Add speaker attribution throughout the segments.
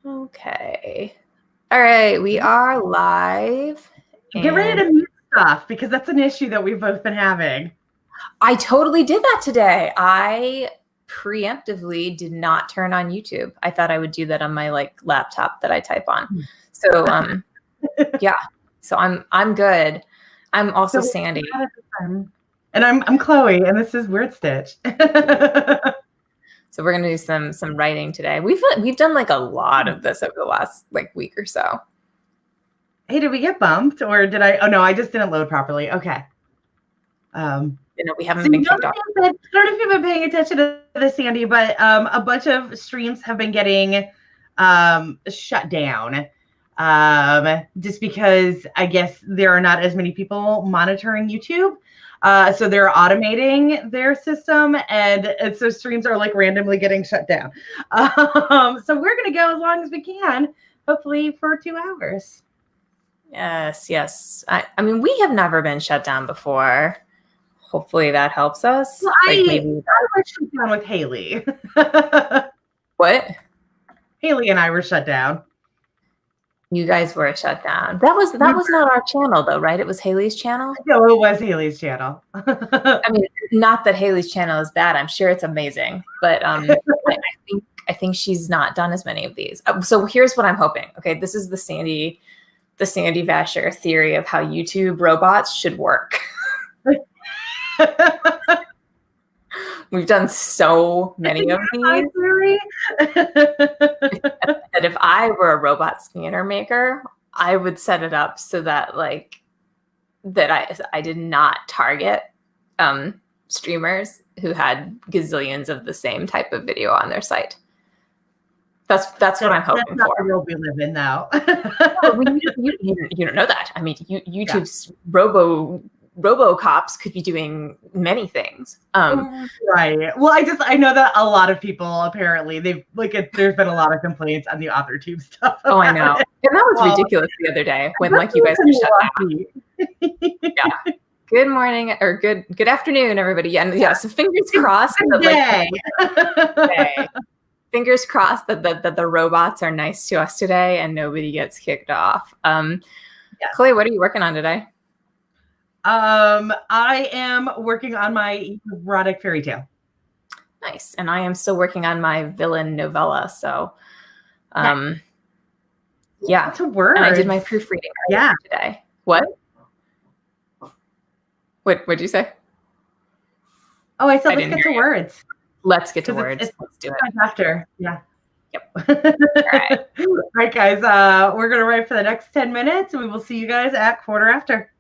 Speaker 1: Okay. All right, we are live.
Speaker 2: Get ready to mute stuff because that's an issue that we've both been having.
Speaker 1: I totally did that today. I preemptively did not turn on YouTube. I thought I would do that on my laptop that I type on. So yeah. So I'm good. I'm also Sandy.
Speaker 2: And I'm Chloe, and this is WordStitch.
Speaker 1: So we're gonna do some writing today. We've done like a lot of this over the last week or so.
Speaker 2: Hey, did we get bumped or did I? Oh no, I just didn't load properly. Okay.
Speaker 1: We haven't been kicked off.
Speaker 2: I don't know if you've been paying attention to this, Sandy, but a bunch of streams have been getting shut down. Just because I guess there are not as many people monitoring YouTube. So they're automating their system, and so streams are randomly getting shut down. So we're going to go as long as we can, hopefully for 2 hours.
Speaker 1: Yes. I mean, we have never been shut down before. Hopefully that helps us.
Speaker 2: Well, I was shut down with Haley.
Speaker 1: What?
Speaker 2: Haley and I were shut down.
Speaker 1: You guys were shut down. That was not our channel though, right? It was Haley's channel?
Speaker 2: No, it was Haley's channel.
Speaker 1: I mean, not that Haley's channel is bad. I'm sure it's amazing. But I think she's not done as many of these. So here's what I'm hoping. Okay, this is the Sandy Vasher theory of how YouTube robots should work. We've done so many of these. That if I were a robot scanner maker, I would set it up so that I did not target streamers who had gazillions of the same type of video on their site. That's what I'm hoping for.
Speaker 2: That's not the world we live in now.
Speaker 1: You don't know that. I mean, YouTube's RoboCops could be doing many things.
Speaker 2: Right. Well, I know that a lot of people apparently there's been a lot of complaints on the AuthorTube stuff.
Speaker 1: Oh, I know. And that was ridiculous the other day when you guys were shut down. Yeah. Good morning or good afternoon, everybody. Yeah. So fingers crossed. Fingers crossed that the robots are nice to us today and nobody gets kicked off. Chloe, what are you working on today?
Speaker 2: I am working on my erotic fairy tale.
Speaker 1: Nice. And I am still working on my villain novella. So, yeah.
Speaker 2: To work.
Speaker 1: And I did my proofreading today. What did you say?
Speaker 2: Oh, I said let's get to words.
Speaker 1: Let's get to words. Let's do it.
Speaker 2: After. Yeah.
Speaker 1: Yep.
Speaker 2: All right, guys. We're going to write for the next 10 minutes, and we will see you guys at quarter after.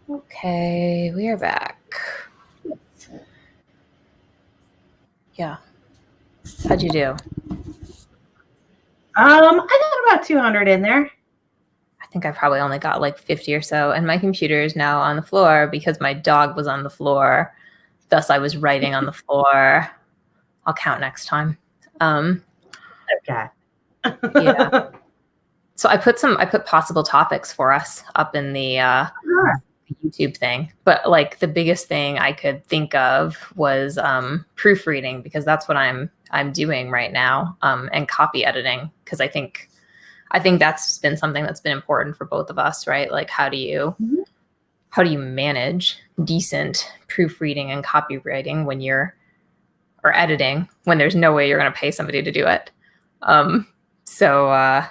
Speaker 1: Okay, we are back. Yeah. How'd you do?
Speaker 2: I got about 200 in there.
Speaker 1: I think I probably only got like 50 or so. And my computer is now on the floor because my dog was on the floor. Thus, I was writing on the floor. I'll count next time.
Speaker 2: Okay.
Speaker 1: Yeah. So I put possible topics for us up in the YouTube thing. But like the biggest thing I could think of was proofreading, because that's what I'm doing right now, and copy editing, because I think that's been something that's been important for both of us, right? Like how do you manage decent proofreading and copywriting when you're or editing when there's no way you're going to pay somebody to do it. So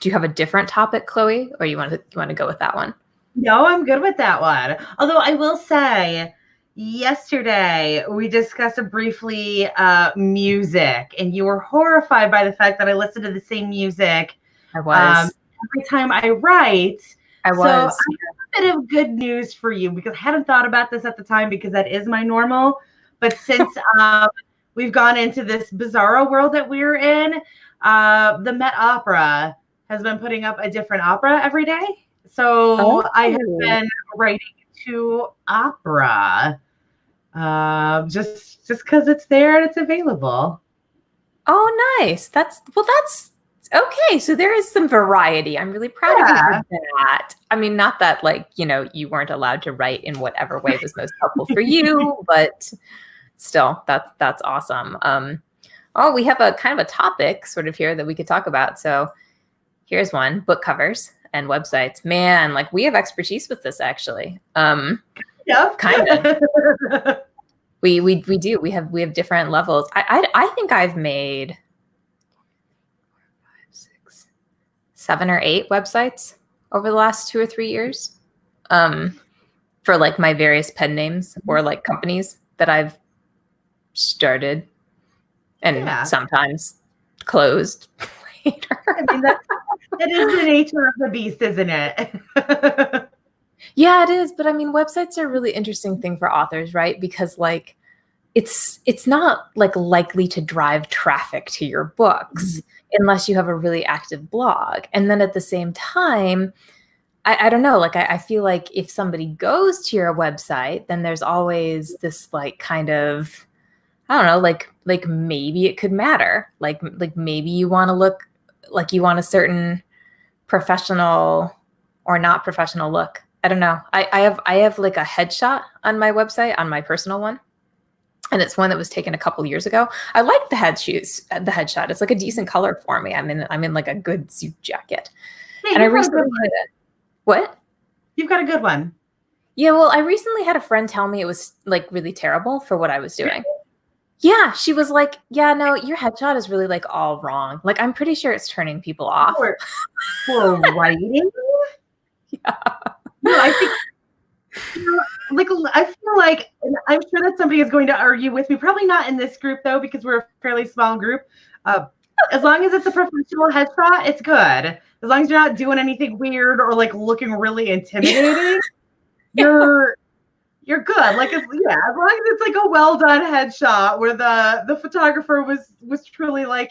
Speaker 1: do you have a different topic, Chloe, or you want to go with that one?
Speaker 2: No, I'm good with that one. Although I will say, yesterday we discussed briefly music, and you were horrified by the fact that I listened to the same music
Speaker 1: I was.
Speaker 2: every time I write.
Speaker 1: I was.
Speaker 2: So I have a bit of good news for you, because I hadn't thought about this at the time because that is my normal. But since we've gone into this bizarro world that we're in, the Met Opera has been putting up a different opera every day. So I have been writing to opera, just because it's there and it's available.
Speaker 1: Oh, nice. That's okay. So there is some variety. I'm really proud of you for that. I mean, not that like, you weren't allowed to write in whatever way was most helpful for you, but still, that's awesome. We have a kind of a topic sort of here that we could talk about. So here's one: book covers and websites. Man, like we have expertise with this, actually.
Speaker 2: Yeah,
Speaker 1: kind of. We do. We have different levels. I think I've made 5, 6, 7 or 8 websites over the last 2 or 3 years, for like my various pen names or like companies that I've started and sometimes closed later.
Speaker 2: I mean, that is the nature of the beast, isn't it?
Speaker 1: Yeah, it is. But I mean, websites are a really interesting thing for authors, right? Because like it's not like likely to drive traffic to your books unless you have a really active blog. And then at the same time, I don't know, like I feel like if somebody goes to your website, then there's always this like kind of, I don't know, like maybe it could matter. Like maybe you want to look like you want a certain professional or not professional look. I don't know. I have like a headshot on my website, on my personal one. And it's one that was taken a couple years ago. I like the headshot. It's like a decent color for me. I'm in like a good suit jacket.
Speaker 2: Hey,
Speaker 1: and I recently had what?
Speaker 2: You've got a good one.
Speaker 1: Yeah, well, I recently had a friend tell me it was like really terrible for what I was doing. Yeah, she was like, "Yeah, no, your headshot is really like all wrong. Like, I'm pretty sure it's turning people off."
Speaker 2: For writing?
Speaker 1: Yeah.
Speaker 2: No, I think, like, I feel like, and I'm sure that somebody is going to argue with me. Probably not in this group though, because we're a fairly small group. As long as it's a professional headshot, it's good. As long as you're not doing anything weird or like looking really intimidating, you're good. Like, as long as it's like a well done headshot where the photographer was truly like,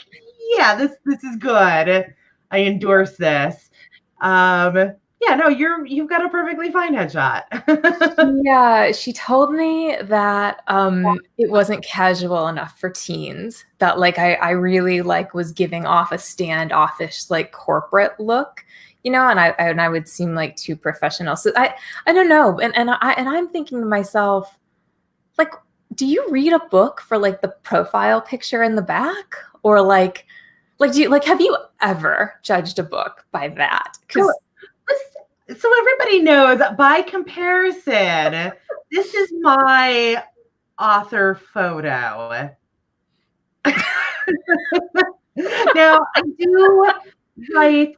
Speaker 2: yeah, this is good. I endorse this. Yeah, no, you've got a perfectly fine headshot.
Speaker 1: Yeah, she told me that it wasn't casual enough for teens, that like I really like was giving off a standoffish like corporate look, and I would seem like too professional. So I don't know. And I'm thinking to myself, like, do you read a book for like the profile picture in the back, or like do you have you ever judged a book by that?
Speaker 2: So everybody knows, by comparison, this is my author photo. Now, I do write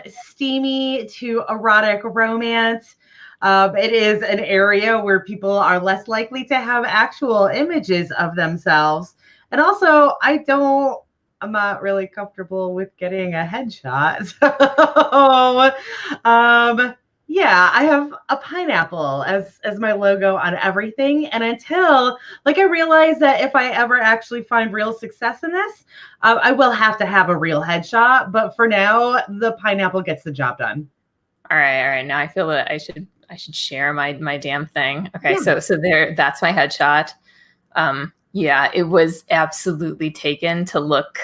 Speaker 2: steamy to erotic romance. It is an area where people are less likely to have actual images of themselves. And also, I'm not really comfortable with getting a headshot. So, Yeah, I have a pineapple as my logo on everything. And until like I realize that if I ever actually find real success in this, I will have to have a real headshot. But for now, the pineapple gets the job done.
Speaker 1: All right. Now I feel that I should share my damn thing. Okay,
Speaker 2: Yeah.
Speaker 1: so there, that's my headshot. Yeah, it was absolutely taken to look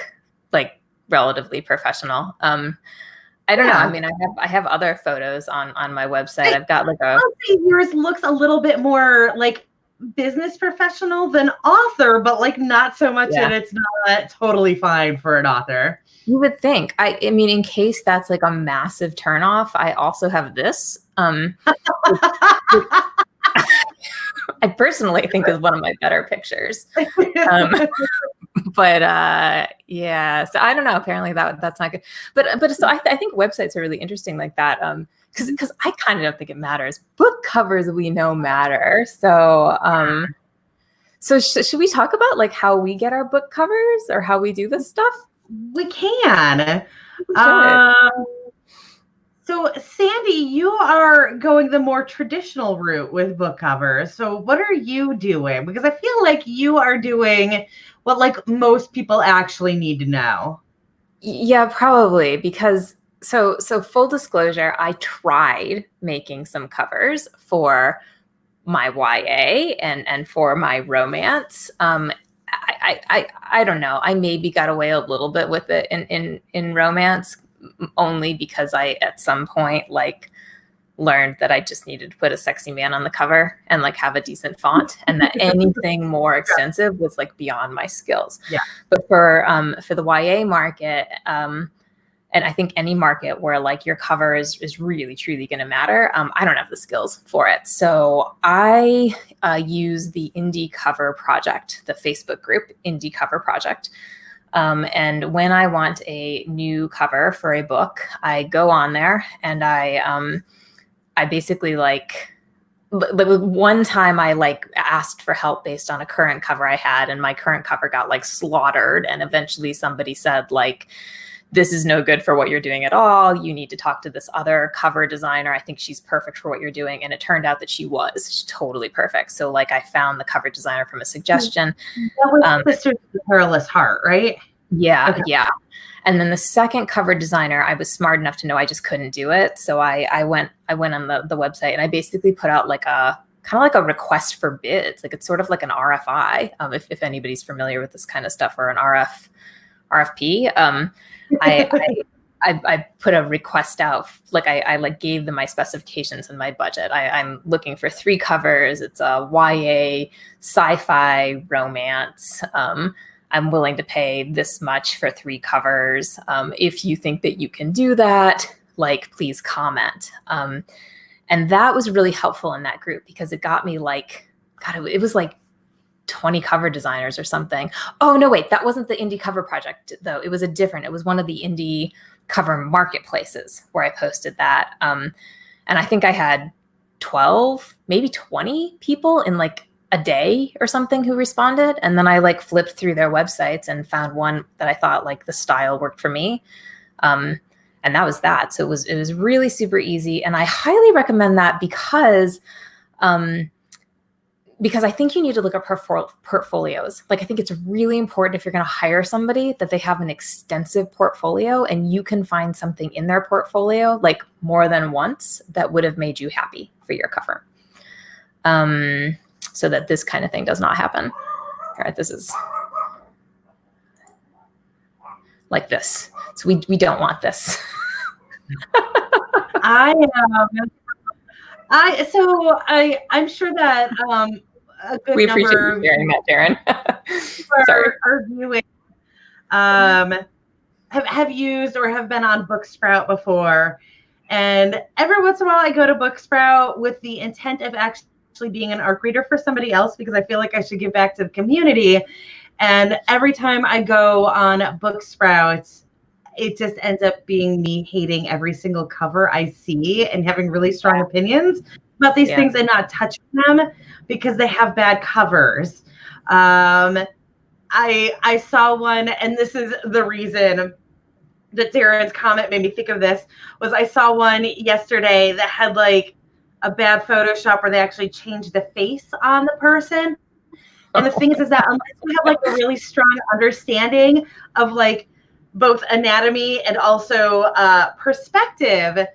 Speaker 1: like relatively professional. I don't know. I
Speaker 2: Yeah.
Speaker 1: mean, I have other photos on my website.
Speaker 2: I,
Speaker 1: I've got like a
Speaker 2: I'll say yours looks a little bit more like business professional than author, but like not so much
Speaker 1: yeah.
Speaker 2: that it's not totally fine for an author.
Speaker 1: You would think. I mean, in case that's like a massive turnoff, I also have this. Which I personally think is one of my better pictures. Um, but yeah, so I don't know. Apparently that's not good. But so I think websites are really interesting like that. Because I kind of don't think it matters. Book covers we know matter. So should we talk about like how we get our book covers or how we do this stuff?
Speaker 2: We can.
Speaker 1: We should.
Speaker 2: So, Sandy, you are going the more traditional route with book covers. So, what are you doing? Because I feel like you are doing what like most people actually need to know.
Speaker 1: Yeah, probably because so full disclosure, I tried making some covers for my YA and for my romance. I don't know. I maybe got away a little bit with it in romance, only because I at some point like learned that I just needed to put a sexy man on the cover and like have a decent font, and that anything more extensive was like beyond my skills.
Speaker 2: Yeah.
Speaker 1: But for the YA market, and I think any market where like your cover is really truly going to matter, I don't have the skills for it. So I use the Indie Cover Project, the Facebook group Indie Cover Project. And when I want a new cover for a book, I go on there and I basically like one time I like asked for help based on a current cover I had, and my current cover got like slaughtered. And eventually somebody said like, this is no good for what you're doing at all. You need to talk to this other cover designer. I think she's perfect for what you're doing. And it turned out that she's totally perfect. So like I found the cover designer from a suggestion.
Speaker 2: That was Sisters of the Perilous Heart, right?
Speaker 1: Yeah.
Speaker 2: Okay.
Speaker 1: Yeah. And then the second cover designer, I was smart enough to know I just couldn't do it. So I went on the website and I basically put out like a kind of like a request for bids. Like it's sort of like an RFI, if anybody's familiar with this kind of stuff, or an RFP. I put a request out, like I like gave them my specifications and my budget. I'm looking for 3 covers. It's a YA, sci-fi, romance. I'm willing to pay this much for 3 covers. If you think that you can do that, like, please comment. And that was really helpful in that group because it got me like, God, it was like 20 cover designers or something. Oh, no, wait, that wasn't the Indie Cover Project, though. It was one of the indie cover marketplaces where I posted that. And I think I had 12, maybe 20 people in like a day or something who responded. And then I like flipped through their websites and found one that I thought like the style worked for me. And that was that. So it was really super easy. And I highly recommend that because I think you need to look at portfolios. Like, I think it's really important if you're going to hire somebody that they have an extensive portfolio and you can find something in their portfolio like more than once that would have made you happy for your cover. So that this kind of thing does not happen. All right, this is like this. So we don't want this.
Speaker 2: I'm sure that a good
Speaker 1: We appreciate
Speaker 2: number
Speaker 1: you sharing that, Darren. Sorry.
Speaker 2: are viewing have used or have been on Booksprout before. And every once in a while I go to Booksprout with the intent of actually being an ARC reader for somebody else because I feel like I should give back to the community. And every time I go on Booksprout, it just ends up being me hating every single cover I see and having really strong opinions about these things and not touching them because they have bad covers. I saw one, and this is the reason that Darren's comment made me think of this was I saw one yesterday that had like a bad Photoshop where they actually changed the face on the person. And the thing is that unless you have like a really strong understanding of like both anatomy and also perspective,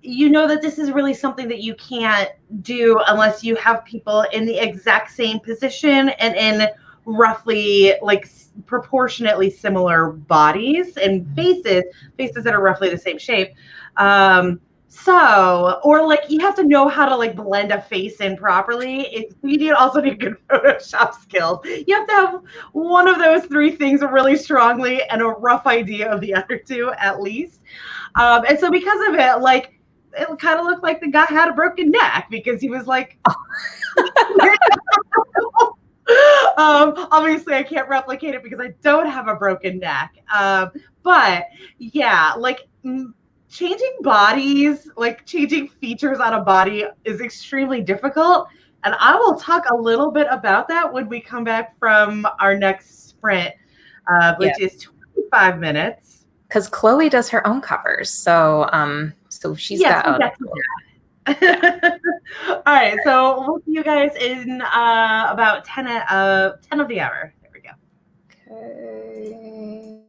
Speaker 2: you know that this is really something that you can't do unless you have people in the exact same position and in roughly like proportionately similar bodies and faces that are roughly the same shape. So, or like you have to know how to like blend a face in properly. You also need good Photoshop skills. You have to have one of those three things really strongly and a rough idea of the other two at least. And so because of it, like it kind of looked like the guy had a broken neck because he was like, obviously I can't replicate it because I don't have a broken neck. But yeah, like changing bodies, like changing features on a body is extremely difficult. And I will talk a little bit about that when we come back from our next sprint, which is 25 minutes.
Speaker 1: Because Chloe does her own covers. So she's got
Speaker 2: we'll get to that. All right, so we'll see you guys in about 10 of the hour. There we go.
Speaker 1: Okay.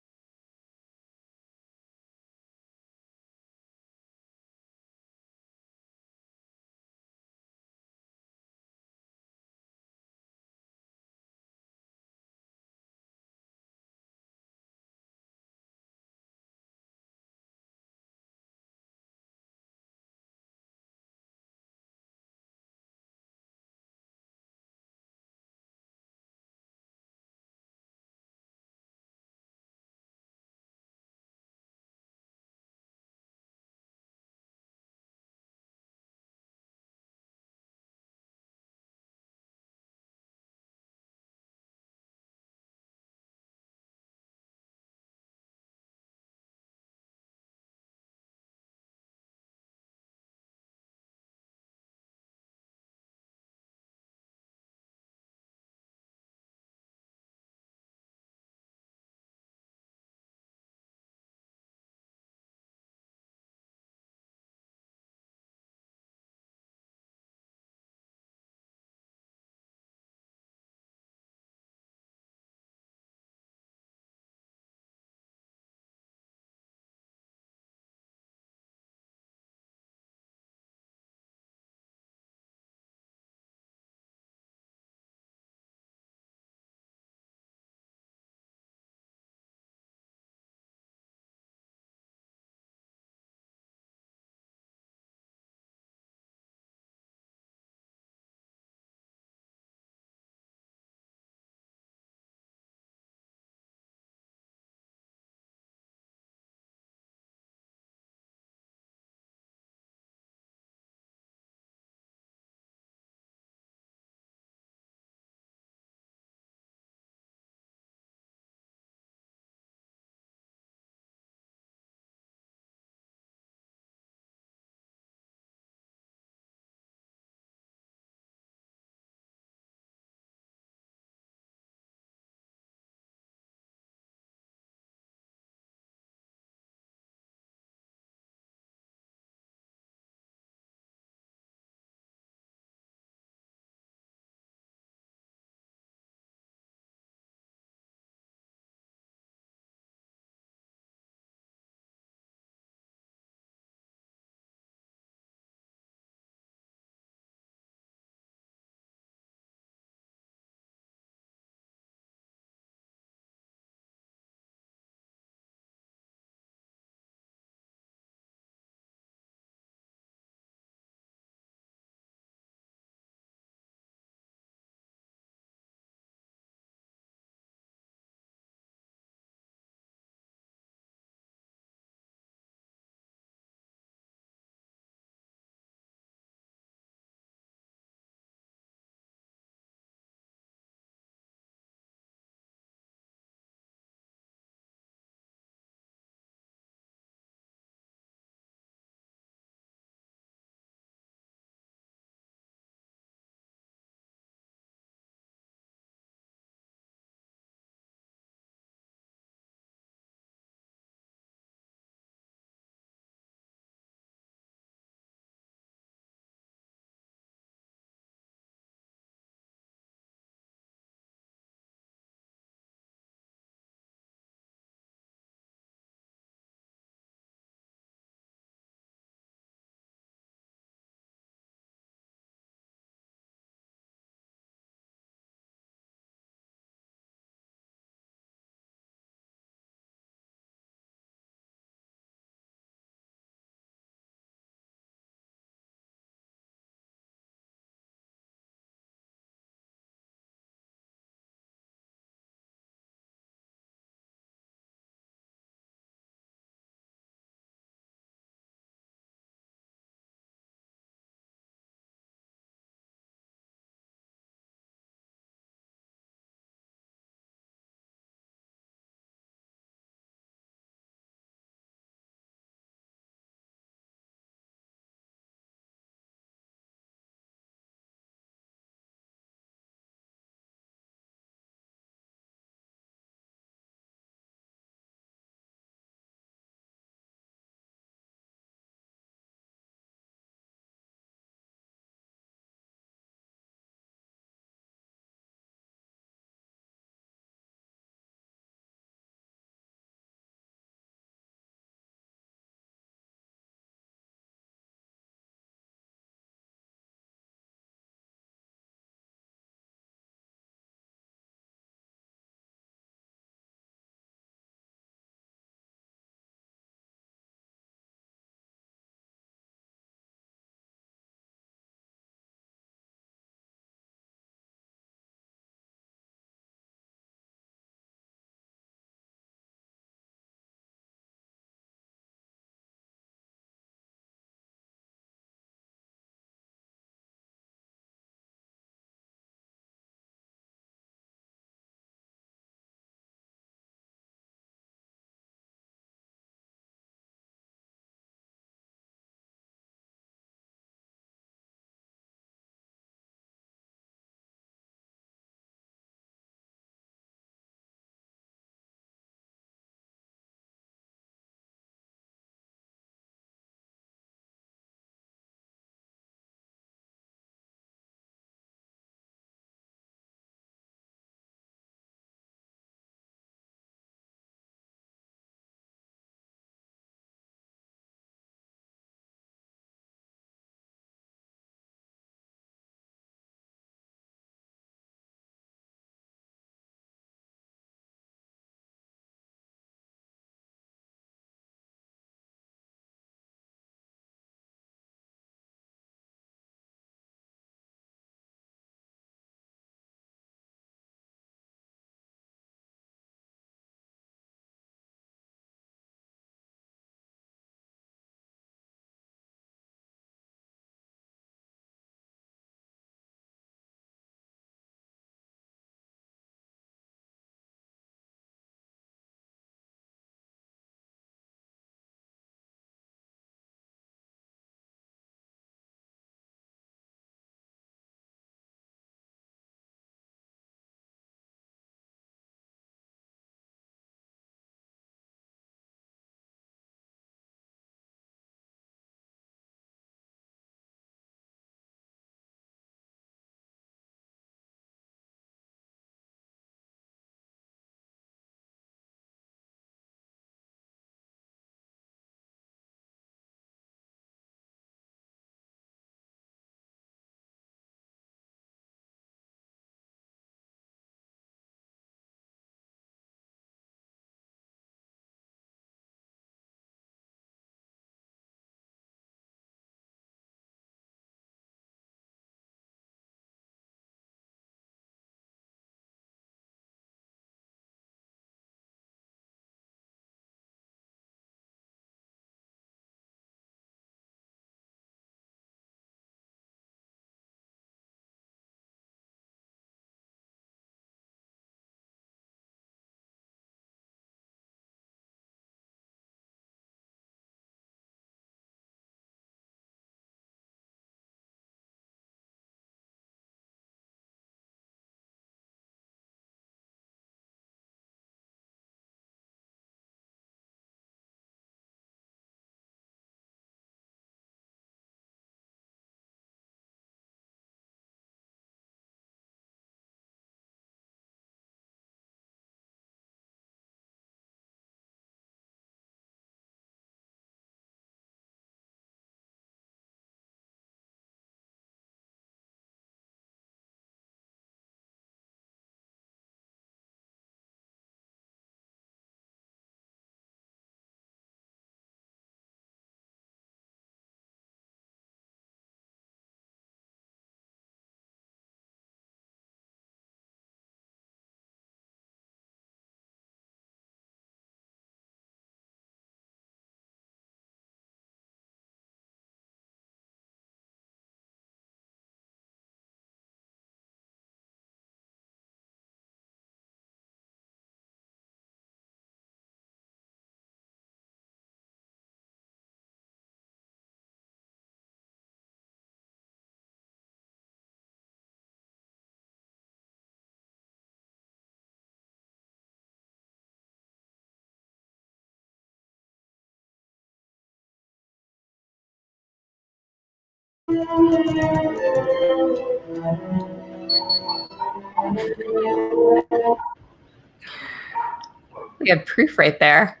Speaker 1: We had proof right there.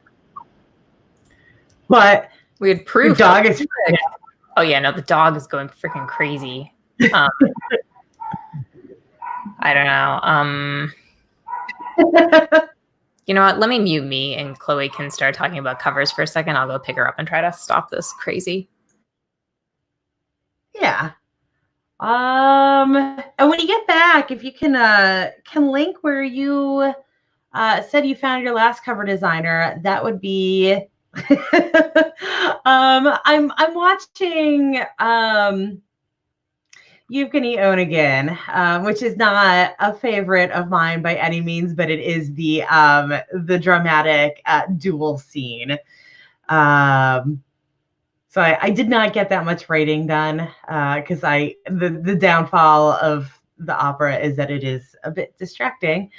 Speaker 2: What?
Speaker 1: We had proof.
Speaker 2: Your dog is.
Speaker 1: Oh yeah, no, the dog is going freaking crazy. I don't know. You know what? Let me mute me, and Chloe can start talking about covers for a second. I'll go pick her up and try to stop this crazy.
Speaker 2: Yeah. And when you get back, if you can link where you said you found your last cover designer, that would be. I'm watching You Can Eat Own Again, which is not a favorite of mine by any means, but it is the dramatic duel scene. So I did not get that much writing done because the downfall of the opera is that it is a bit distracting.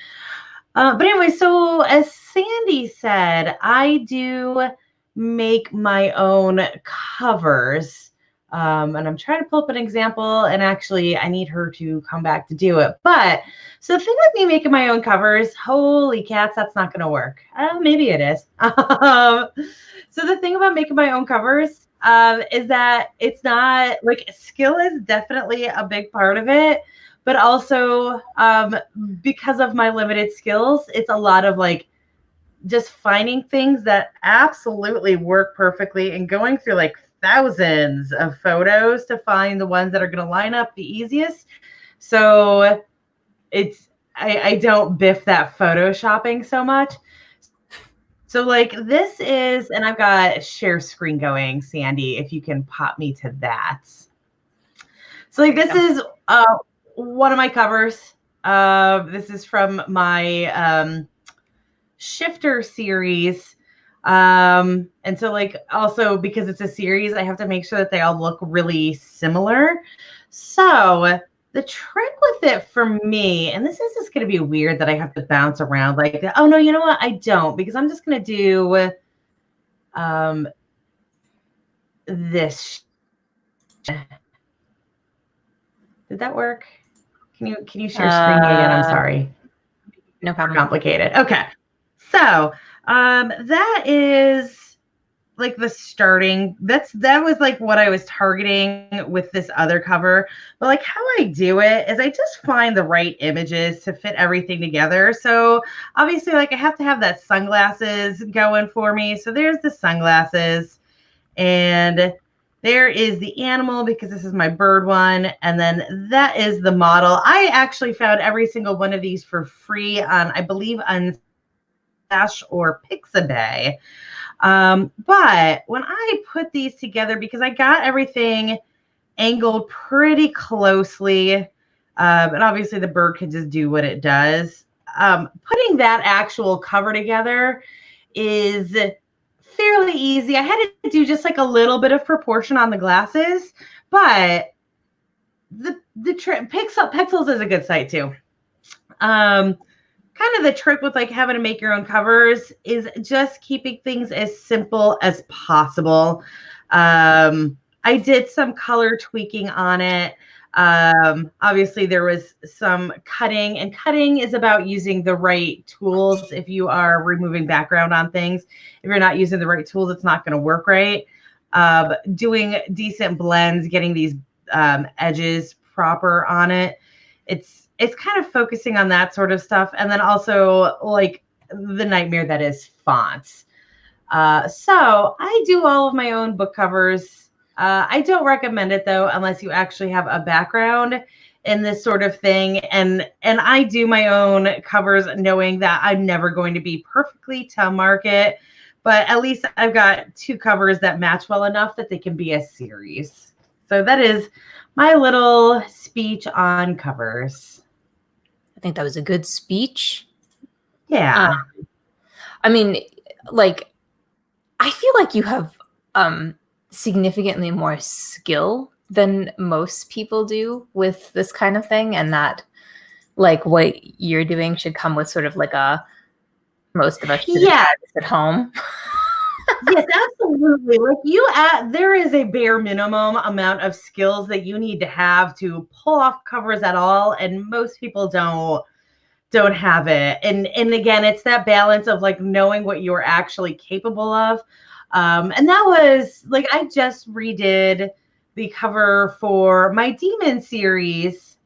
Speaker 2: But anyway, so as Sandy said, I do make my own covers. And I'm trying to pull up an example, and actually I need her to come back to do it. But so the thing with me making my own covers, holy cats, that's not going to work. Maybe it is. So the thing about making my own covers is that it's not like skill is definitely a big part of it, but also because of my limited skills, it's a lot of like just finding things that absolutely work perfectly and going through like thousands of photos to find the ones that are going to line up the easiest. So I don't biff that photoshopping so much. So like this is, and I've got share screen going, Sandy, if you can pop me to that. So like this is one of my covers. This is from my Shifter series. And so like also because it's a series, I have to make sure that they all look really similar. So the trick with it for me, and this is just going to be weird that I have to bounce around like, oh no, you know what? I don't, because I'm just going to do this. Did that work? Can you share screen again? I'm sorry.
Speaker 1: No problem.
Speaker 2: Complicated. Okay. So that is like the starting. That was like what I was targeting with this other cover. But like how I do it is I just find the right images to fit everything together. So obviously like I have to have that sunglasses going for me. So there's the sunglasses, and there is the animal because this is my bird one. And then that is the model. I actually found every single one of these for free on, I believe, on Dash or Pixabay. But when I put these together, because I got everything angled pretty closely, and obviously the bird can just do what it does. Putting that actual cover together is fairly easy. I had to do just like a little bit of proportion on the glasses, but the Pixels is a good site too. Kind of the trick with like having to make your own covers is just keeping things as simple as possible. I did some color tweaking on it. Obviously there was some cutting, and cutting is about using the right tools. If you are removing background on things, if you're not using the right tools, it's not going to work right. Doing decent blends, getting these edges proper on it. It's kind of focusing on that sort of stuff. And then also like the nightmare that is fonts. So I do all of my own book covers. I don't recommend it though, unless you actually have a background in this sort of thing. And I do my own covers knowing that I'm never going to be perfectly to market, but at least I've got 2 covers that match well enough that they can be a series. So that is my little speech on covers.
Speaker 1: I think that was a good speech.
Speaker 2: Yeah.
Speaker 1: I mean, like, I feel like you have significantly more skill than most people do with this kind of thing, and that like what you're doing should come with sort of like a most of us should have had this at home.
Speaker 2: Yes, absolutely. Like there is a bare minimum amount of skills that you need to have to pull off covers at all, and most people don't have it. And again, it's that balance of like knowing what you're actually capable of. And that was like I just redid the cover for my Demon series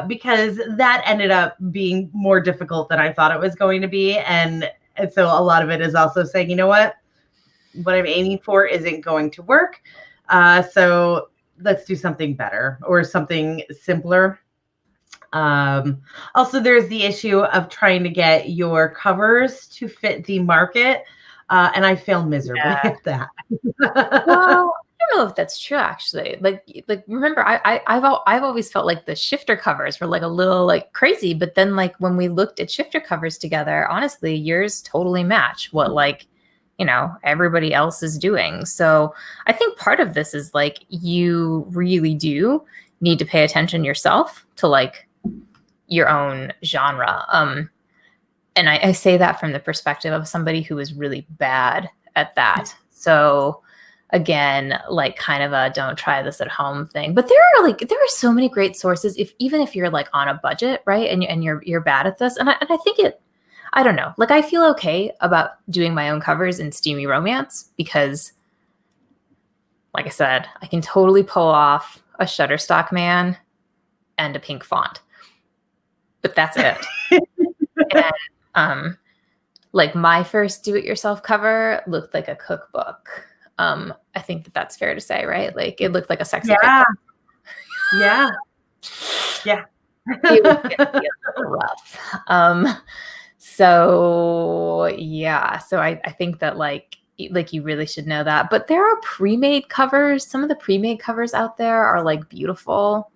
Speaker 2: because that ended up being more difficult than I thought it was going to be. And so a lot of it is also saying, you know what I'm aiming for isn't going to work. So let's do something better or something simpler. Also, there's the issue of trying to get your covers to fit the market. And I fail miserably at that.
Speaker 1: Well, I don't know if that's true actually. Like remember, I've always felt like the shifter covers were like a little like crazy, but then like when we looked at shifter covers together, honestly, yours totally match what like everybody else is doing. So I think part of this is like you really do need to pay attention yourself to like your own genre. And I say that from the perspective of somebody who is really bad at that. So again, like kind of a don't try this at home thing. But there are so many great sources even if you're like on a budget, right? And you're bad at this. And I think I don't know. Like I feel okay about doing my own covers in steamy romance because like I said, I can totally pull off a Shutterstock man and a pink font. But that's it. And like my first do-it-yourself cover looked like a cookbook. I think that's fair to say, right? Like it looked like a sexy cookbook.
Speaker 2: Yeah. Yeah.
Speaker 1: It was rough. So yeah. So I think that like you really should know that. But there are pre-made covers. Some of the pre-made covers out there are like beautiful.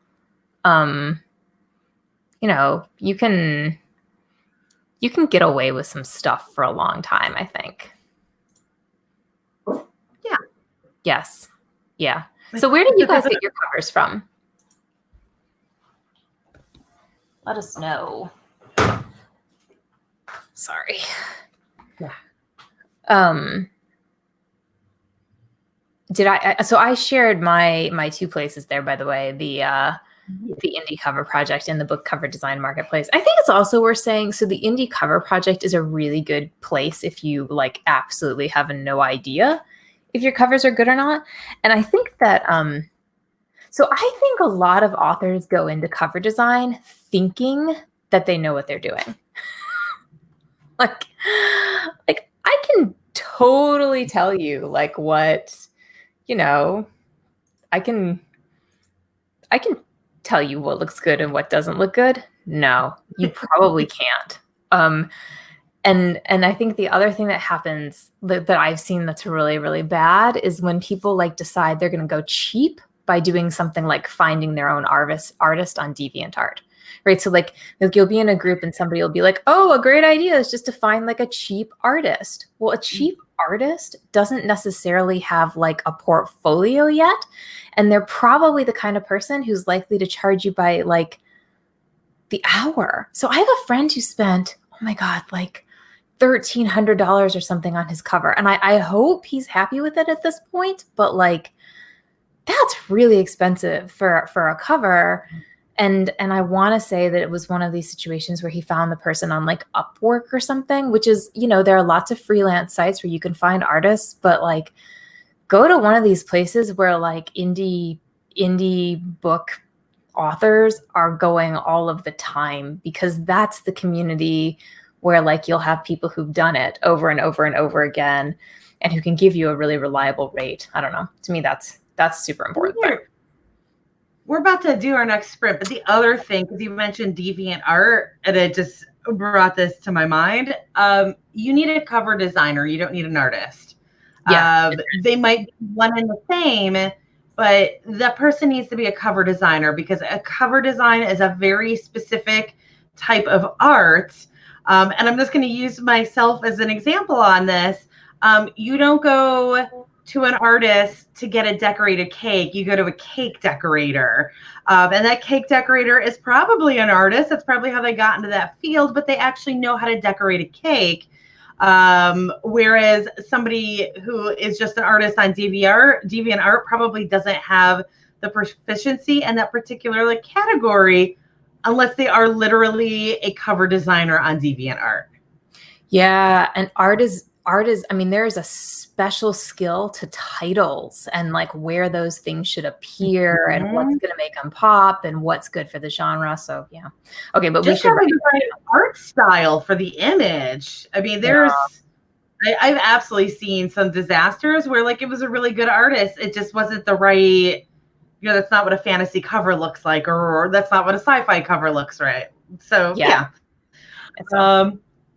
Speaker 1: You can get away with some stuff for a long time, I think.
Speaker 2: Yeah.
Speaker 1: Yes. Yeah. So where did you guys get your covers from? Let us know. Sorry.
Speaker 2: Yeah.
Speaker 1: So I shared my two places there, by the way, the indie cover project and the book cover design marketplace. I think it's also worth saying, so the indie cover project is a really good place if you like absolutely have no idea if your covers are good or not. And I think that, so I think a lot of authors go into cover design thinking that they know what they're doing. like I can totally tell you like what, I can tell you what looks good and what doesn't look good. No, you probably can't. And I think the other thing that happens that I've seen that's really, really bad is when people like decide they're going to go cheap by doing something like finding their own artist on DeviantArt, right? So like you'll be in a group and somebody will be like, oh, a great idea is just to find like a cheap artist. Well, a cheap artist doesn't necessarily have like a portfolio yet. And they're probably the kind of person who's likely to charge you by like the hour. So I have a friend who spent, oh my God, like $1,300 or something on his cover. And I hope he's happy with it at this point, but like, that's really expensive for a cover. And I want to say that it was one of these situations where he found the person on like Upwork or something, which is, there are lots of freelance sites where you can find artists, but like go to one of these places where like indie book authors are going all of the time, because that's the community where like you'll have people who've done it over and over and over again and who can give you a really reliable rate. I don't know. To me, that's super important.
Speaker 2: We're about to do our next sprint, but the other thing, because you mentioned DeviantArt, and it just brought this to my mind. You need a cover designer. You don't need an artist. Yeah, they might be one and the same, but that person needs to be a cover designer, because a cover design is a very specific type of art. And I'm just going to use myself as an example on this. You don't go to an artist to get a decorated cake. You go to a cake decorator. And that cake decorator is probably an artist. That's probably how they got into that field, but they actually know how to decorate a cake. Whereas somebody who is just an artist on DeviantArt probably doesn't have the proficiency in that particular like category unless they are literally a cover designer on DeviantArt.
Speaker 1: Yeah, and art is I mean, there is a special skill to titles and like where those things should appear and what's going to make them pop and what's good for the genre. So yeah. Okay, but
Speaker 2: just
Speaker 1: we should
Speaker 2: having the right art style for the image. I mean, I've absolutely seen some disasters where like it was a really good artist. It just wasn't the right, that's not what a fantasy cover looks like, or that's not what a sci-fi cover looks right. So yeah.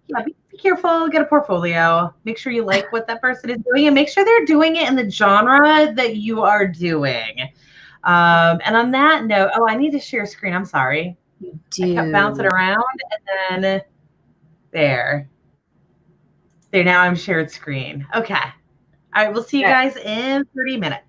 Speaker 2: Yeah, be careful, get a portfolio, make sure you like what that person is doing, and make sure they're doing it in the genre that you are doing. And on that note, I need to share screen. I'm sorry. I kept bouncing around, and then there. Now I'm shared screen. Okay. All right, we'll see you guys in 30 minutes.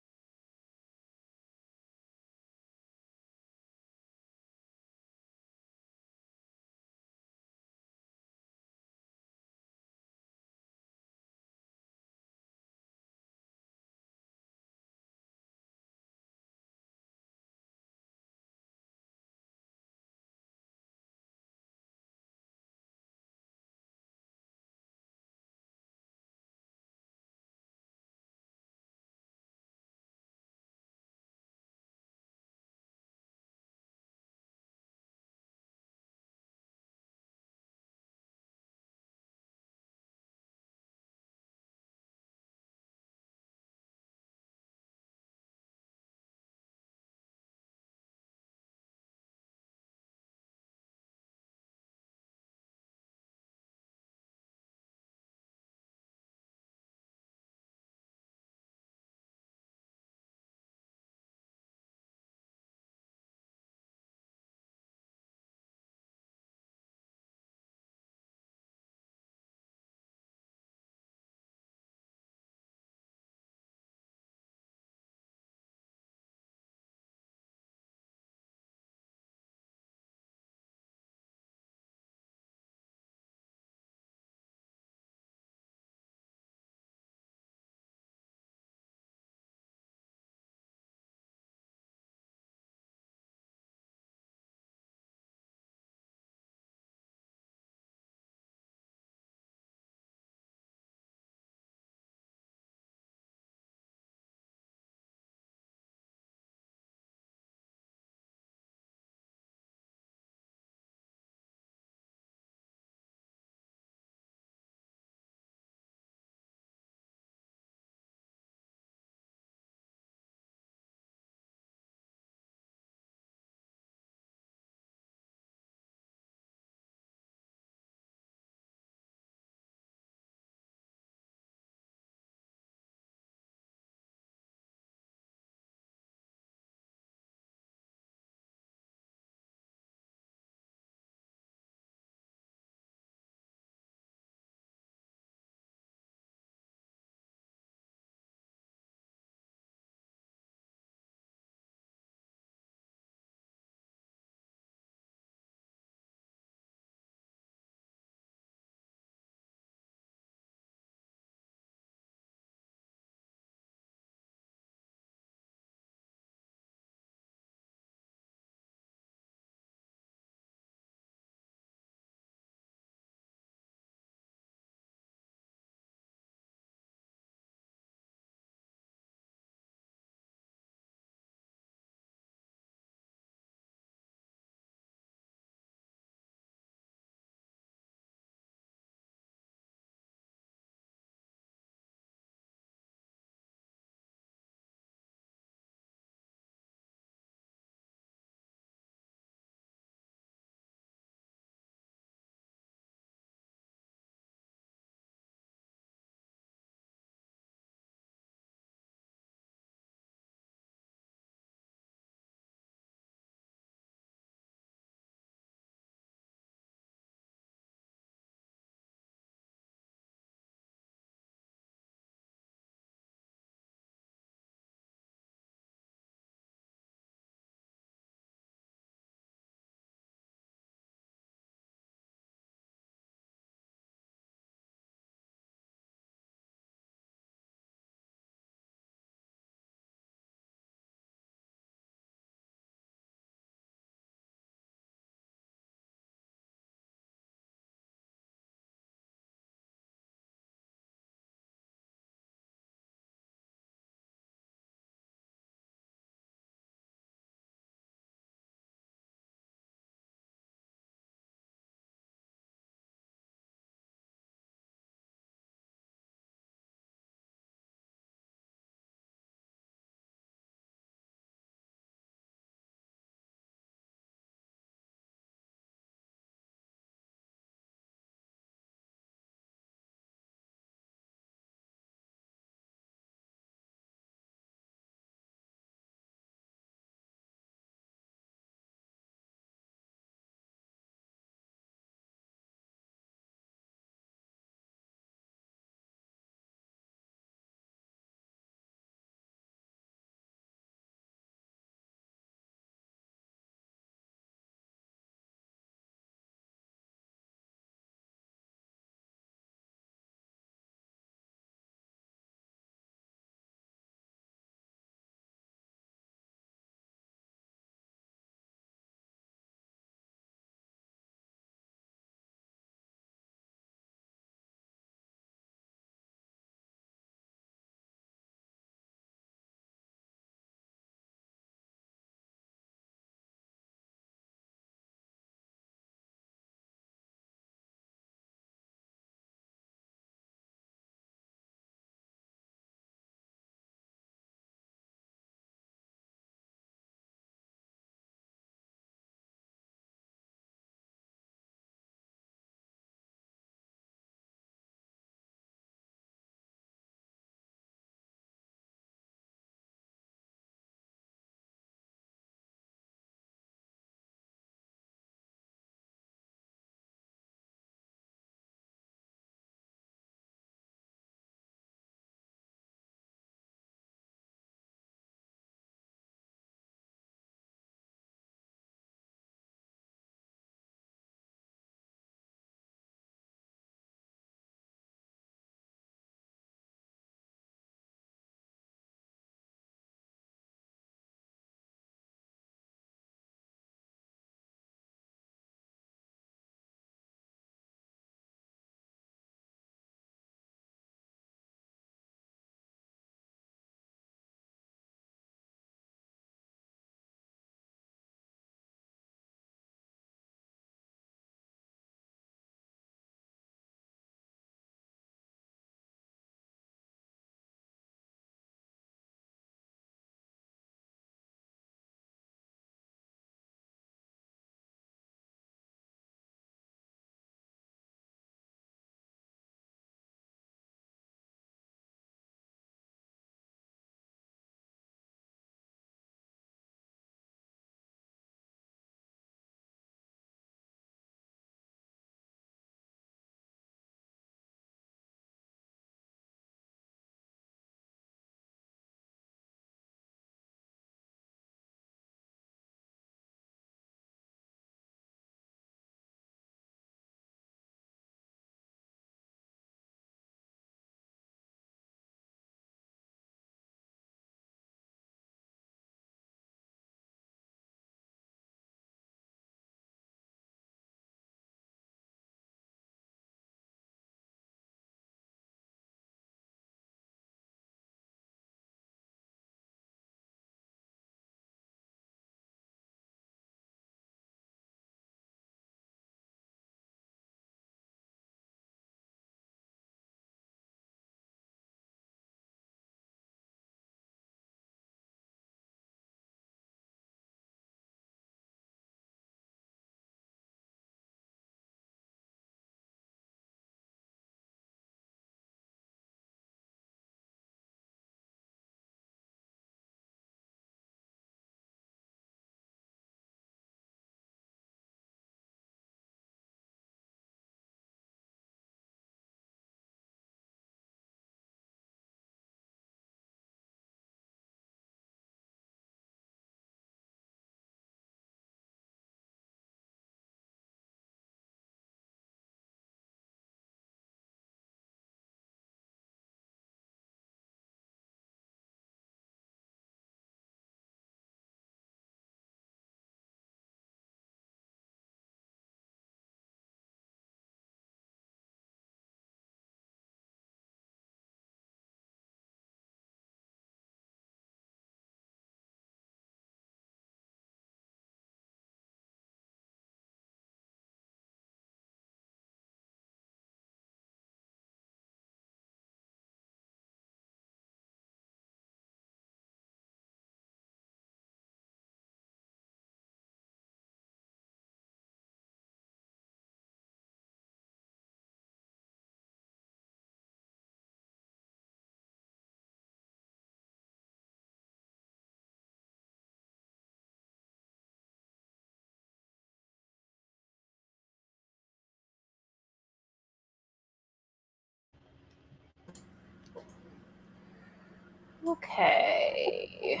Speaker 1: Okay.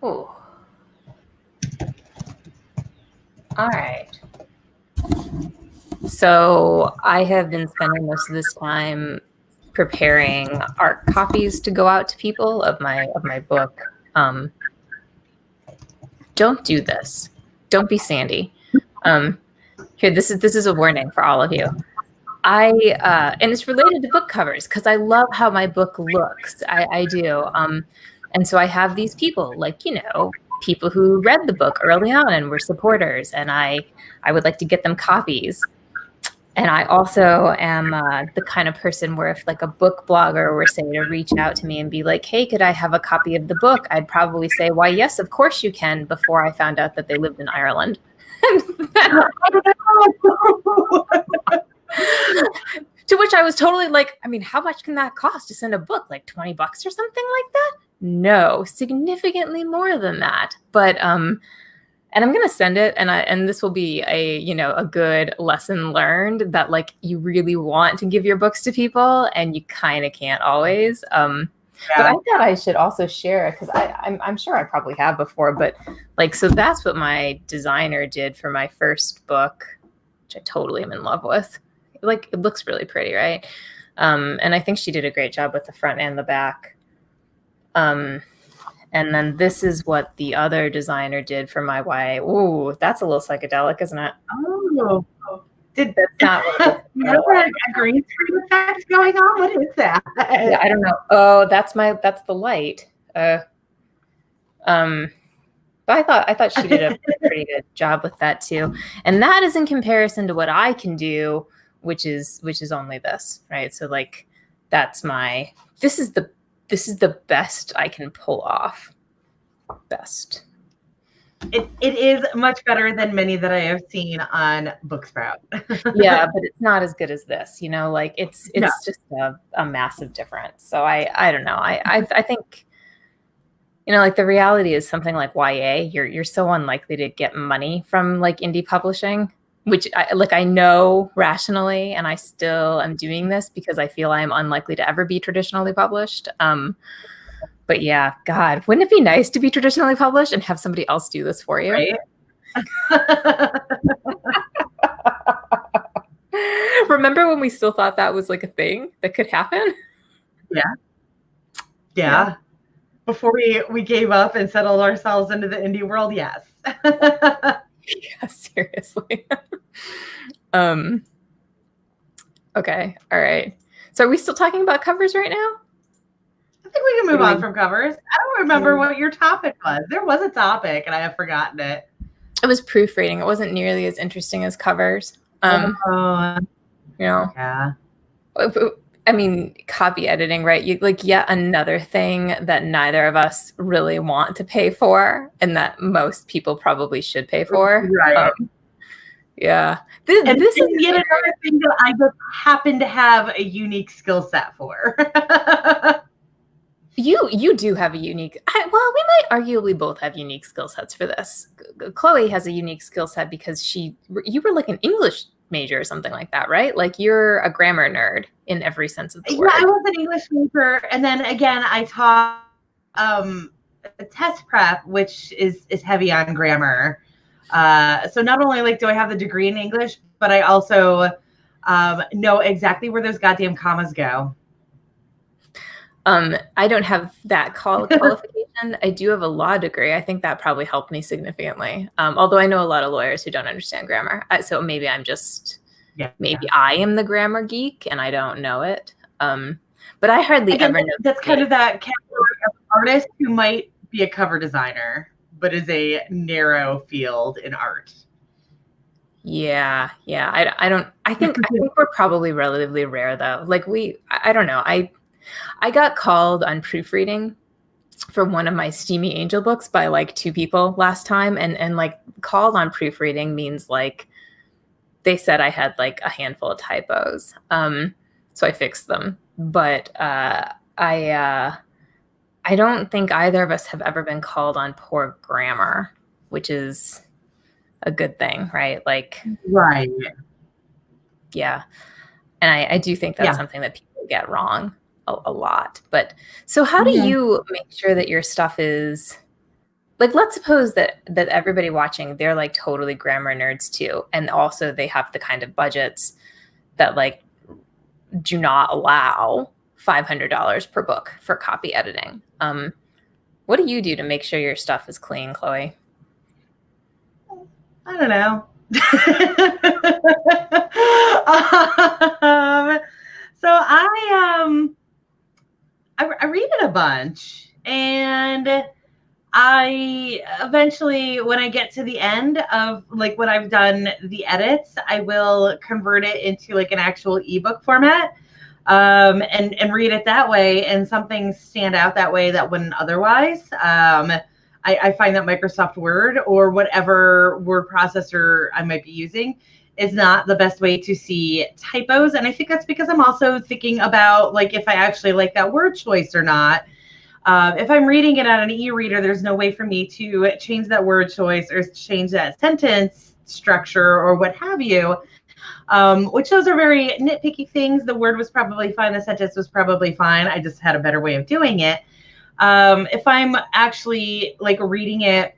Speaker 1: Ooh. All right. So I have been spending most of this time preparing art copies to go out to people of my book. Don't do this. Don't be Sandy. Here, this is a warning for all of you. And it's related to book covers because I love how my book looks. I do. And so I have these people, like, people who read the book early on and were supporters, and I would like to get them copies. And I also am the kind of person where if like a book blogger were say to reach out to me and be like, hey, could I have a copy of the book? I'd probably say, why, yes, of course you can, before I found out that they lived in Ireland. To which I was totally like, I mean, how much can that cost to send a book? Like $20 or something like that? No, significantly more than that. But and I'm going to send it, and this will be a good lesson learned that like you really want to give your books to people and you kind of can't always. But I thought I should also share it because I'm sure I probably have before, but like, so that's what my designer did for my first book, which I totally am in love with. Like, it looks really pretty, right? And I think she did a great job with the front and the back. And then this is what the other designer did for my YA. Ooh, that's a little psychedelic, isn't it?
Speaker 2: Oh,
Speaker 1: that's not what
Speaker 2: a green screen effect going on? What is that?
Speaker 1: Yeah, I don't know. Oh, that's the light. But I thought she did a pretty good job with that too. And that is in comparison to what I can do, which is only this, right? So like that's this is the best I can pull off. Best.
Speaker 2: It is much better than many that I have seen on Booksprout.
Speaker 1: Yeah, but it's not as good as this, like it's just a massive difference. So I don't know. I think, like the reality is something like YA, you're so unlikely to get money from like indie publishing, which I know rationally, and I still am doing this because I feel I am unlikely to ever be traditionally published. But yeah, God, wouldn't it be nice to be traditionally published and have somebody else do this for you?
Speaker 2: Right?
Speaker 1: Remember when we still thought that was like a thing that could happen?
Speaker 2: Yeah. Before we gave up and settled ourselves into the indie world, yes.
Speaker 1: Yeah, seriously. Okay, all right. So are we still talking about covers right now?
Speaker 2: I think we can move on from covers. I don't remember what your topic was. There was a topic, and I have forgotten it.
Speaker 1: It was proofreading. It wasn't nearly as interesting as covers.
Speaker 2: Yeah.
Speaker 1: I mean, copy editing, right? Yet another thing that neither of us really want to pay for, and that most people probably should pay for.
Speaker 2: Right.
Speaker 1: Yeah.
Speaker 2: This is yet another thing that I just happen to have a unique skill set for.
Speaker 1: You do have a unique. We might arguably both have unique skill sets for this. Chloe has a unique skill set because you were like an English major or something like that, right? Like you're a grammar nerd in every sense of the word.
Speaker 2: Yeah, I was an English major, and then again, I taught a test prep, which is heavy on grammar. So not only like do I have the degree in English, but I also know exactly where those goddamn commas go.
Speaker 1: I don't have that qualification. I do have a law degree. I think that probably helped me significantly. Although I know a lot of lawyers who don't understand grammar. So maybe I'm just, I am the grammar geek and I don't know it. But I hardly ever know.
Speaker 2: That's kind of that category of artist who might be a cover designer, but is a narrow field in art.
Speaker 1: Yeah. I think we're probably relatively rare though. Like I don't know. I got called on proofreading for one of my Steamy Angel books by like 2 people last time. And like called on proofreading means like they said I had like a handful of typos. So I fixed them. But I don't think either of us have ever been called on poor grammar, which is a good thing, right? Like,
Speaker 2: right.
Speaker 1: Yeah. And I do think that's something that people get wrong a lot. But so how do you make sure that your stuff is like, let's suppose that everybody watching, they're like totally grammar nerds too. And also they have the kind of budgets that like do not allow $500 per book for copy editing. What do you do to make sure your stuff is clean, Chloe?
Speaker 2: I don't know. So I read it a bunch, and I eventually, when I get to the end of like when I've done the edits, I will convert it into like an actual ebook format, and read it that way. And some things stand out that way that wouldn't otherwise. I find that Microsoft Word or whatever word processor I might be using is not the best way to see typos. And I think that's because I'm also thinking about like if I actually like that word choice or not. If I'm reading it on an e-reader, there's no way for me to change that word choice or change that sentence structure or what have you, which those are very nitpicky things. The word was probably fine. The sentence was probably fine. I just had a better way of doing it. If I'm actually like reading it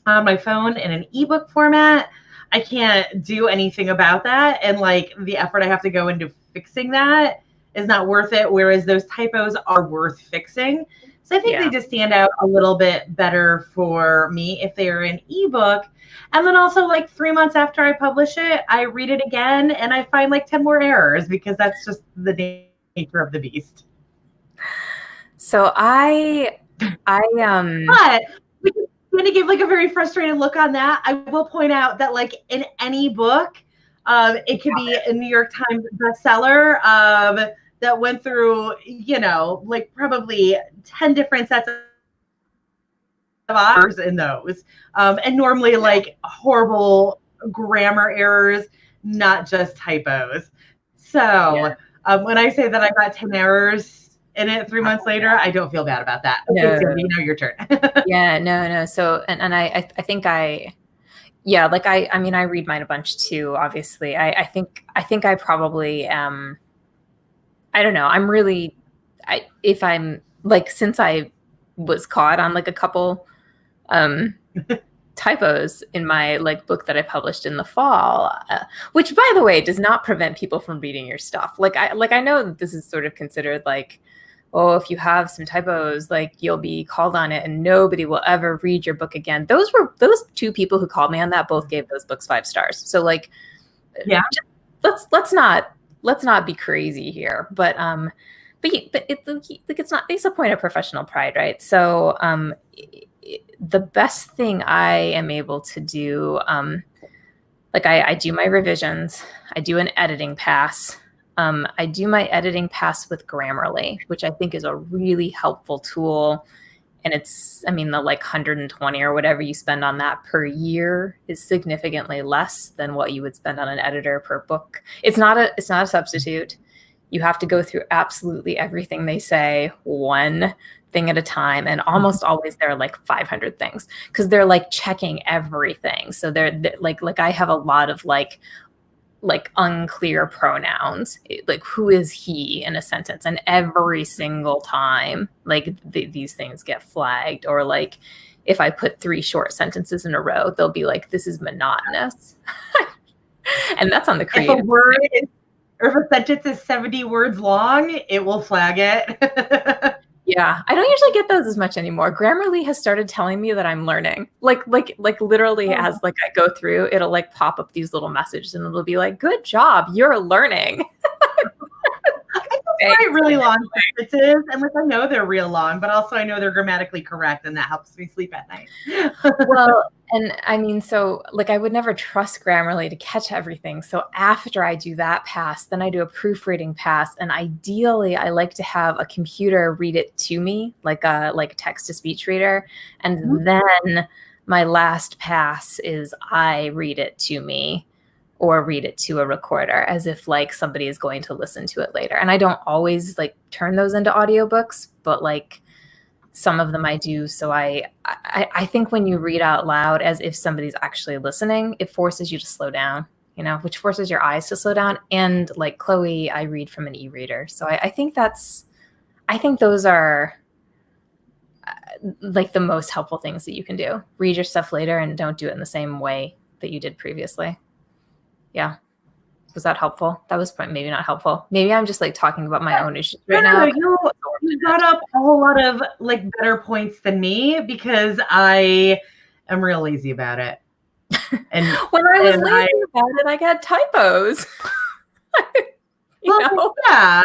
Speaker 2: on my phone in an ebook format, I can't do anything about that. And like the effort I have to go into fixing that is not worth it. Whereas those typos are worth fixing. So I think they just stand out a little bit better for me if they are an ebook. And then also like 3 months after I publish it, I read it again and I find like 10 more errors because that's just the nature of the beast.
Speaker 1: So
Speaker 2: but I'm going to give like a very frustrated look on that. I will point out that like in any book, it could be a New York Times bestseller that went through, you know, like probably 10 different sets of authors in those. And normally like horrible grammar errors, not just typos. So when I say that I got 10 errors in it 3 months later, I don't feel bad about that. Okay, so you know your turn.
Speaker 1: No. So, and I think I mean, I read mine a bunch too, obviously. I think I probably am, I don't know. If I'm like, since I was caught on like a couple, typos in my like book that I published in the fall, which by the way, does not prevent people from reading your stuff. I know that this is sort of considered like, oh, if you have some typos, like you'll be called on it and nobody will ever read your book again. Those 2 people who called me on that both gave those books 5 stars. So like, let's not be crazy here. But it's a point of professional pride, right? So the best thing I am able to do, like I do my revisions, I do an editing pass. I do my editing pass with Grammarly, which I think is a really helpful tool. And it's, I mean, the like 120 or whatever you spend on that per year is significantly less than what you would spend on an editor per book. It's not a substitute. You have to go through absolutely everything they say, one thing at a time. And almost always there are like 500 things because they're like checking everything. So they're like I have a lot of like unclear pronouns, like who is he in a sentence, and every single time like these things get flagged. Or like if I put 3 short sentences in a row, they'll be like, this is monotonous. And that's on the creative.
Speaker 2: If a sentence is 70 words long, it will flag it.
Speaker 1: Yeah, I don't usually get those as much anymore. Grammarly has started telling me that I'm learning. Like literally as like I go through, it'll like pop up these little messages and it'll be like, good job, you're learning.
Speaker 2: I write really long sentences, and like I know they're real long, but also I know they're grammatically correct, and that helps me sleep at night.
Speaker 1: Well, and I mean, so like I would never trust Grammarly to catch everything. So after I do that pass, then I do a proofreading pass, and ideally I like to have a computer read it to me, like a text-to-speech reader, and then my last pass is I read it to me or read it to a recorder as if like somebody is going to listen to it later. And I don't always like turn those into audiobooks, but like some of them I do. So I think when you read out loud as if somebody's actually listening, it forces you to slow down. which forces your eyes to slow down. And like Chloe, I read from an e-reader. So I think those are like the most helpful things that you can do. Read your stuff later and don't do it in the same way that you did previously. Yeah. Was that helpful? That was maybe not helpful. Maybe I'm just like talking about my own issues right now.
Speaker 2: You brought up a whole lot of like better points than me because I am real lazy about it. And
Speaker 1: when I was lazy about it, I got typos.
Speaker 2: Yeah,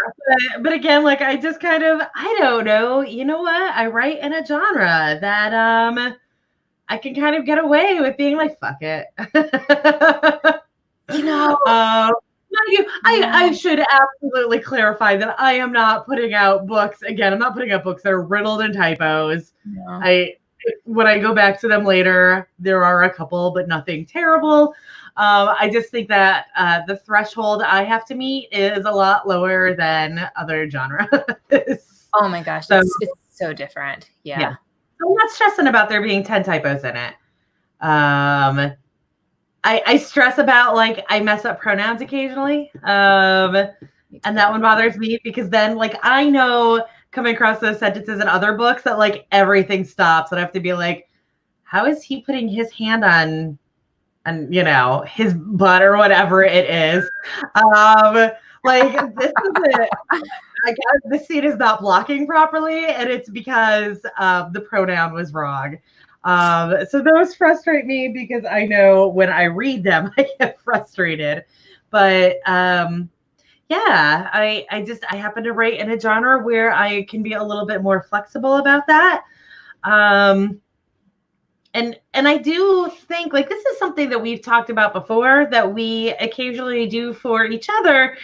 Speaker 2: but again, like I just kind of, I don't know. You know what? I write in a genre that I can kind of get away with being like, fuck it. I should absolutely clarify that I am not putting out books. Again, I'm not putting out books that are riddled in typos. No. When I go back to them later, there are a couple, but nothing terrible. I just think that the threshold I have to meet is a lot lower than other genres.
Speaker 1: Oh my gosh, it's so different. Yeah.
Speaker 2: I'm not stressing about there being 10 typos in it. I stress about like I mess up pronouns occasionally. And that one bothers me because then like I know coming across those sentences in other books that like everything stops and I have to be like, how is he putting his hand on his butt or whatever it is? Like this is it. I guess the scene is not blocking properly, and it's because the pronoun was wrong. So those frustrate me because I know when I read them, I get frustrated. But yeah, I happen to write in a genre where I can be a little bit more flexible about that. And I do think like this is something that we've talked about before that we occasionally do for each other.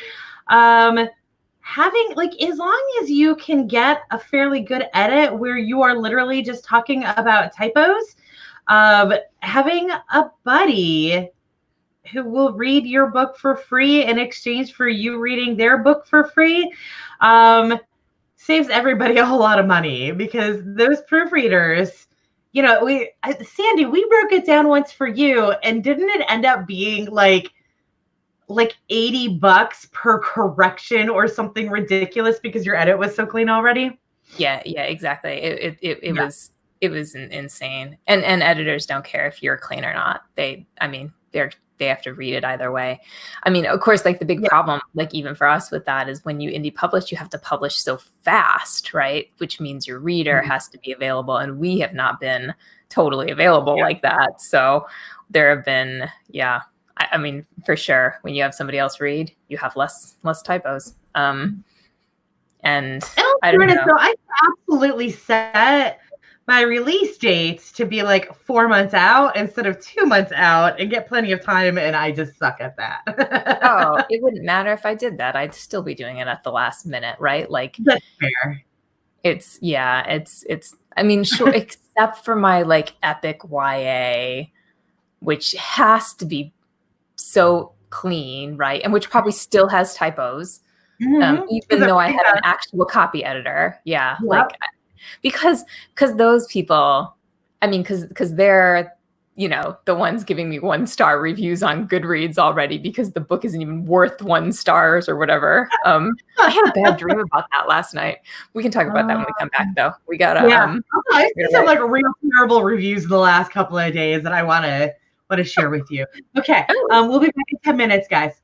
Speaker 2: Having like as long as you can get a fairly good edit where you are literally just talking about typos, having a buddy who will read your book for free in exchange for you reading their book for free saves everybody a whole lot of money because those proofreaders, Sandy, we broke it down once for you, and didn't it end up being like $80 per correction or something ridiculous because your edit was so clean already?
Speaker 1: Yeah, exactly. It was insane. And editors don't care if you're clean or not. They have to read it either way. I mean, of course, like the big problem, like even for us with that is when you indie publish, you have to publish so fast, right? Which means your reader has to be available. And we have not been totally available like that. So there have been, I mean, for sure, when you have somebody else read, you have less typos. And I don't know.
Speaker 2: So I absolutely set my release dates to be like 4 months out instead of 2 months out and get plenty of time, and I just suck at that.
Speaker 1: Oh, it wouldn't matter if I did that. I'd still be doing it at the last minute, right? Like
Speaker 2: that's fair.
Speaker 1: It's I mean, sure, except for my like epic YA, which has to be so clean, right? And which probably still has typos, even though I have an actual copy editor. Yeah. Like because those people, I mean, because they're, the ones giving me 1-star reviews on Goodreads already because the book isn't even worth 1 stars or whatever. I had a bad dream about that last night. We can talk about that when we come back, though. We gotta.
Speaker 2: I see some like real terrible reviews in the last couple of days that I want to share with you. Okay, we'll be back in 10 minutes, guys.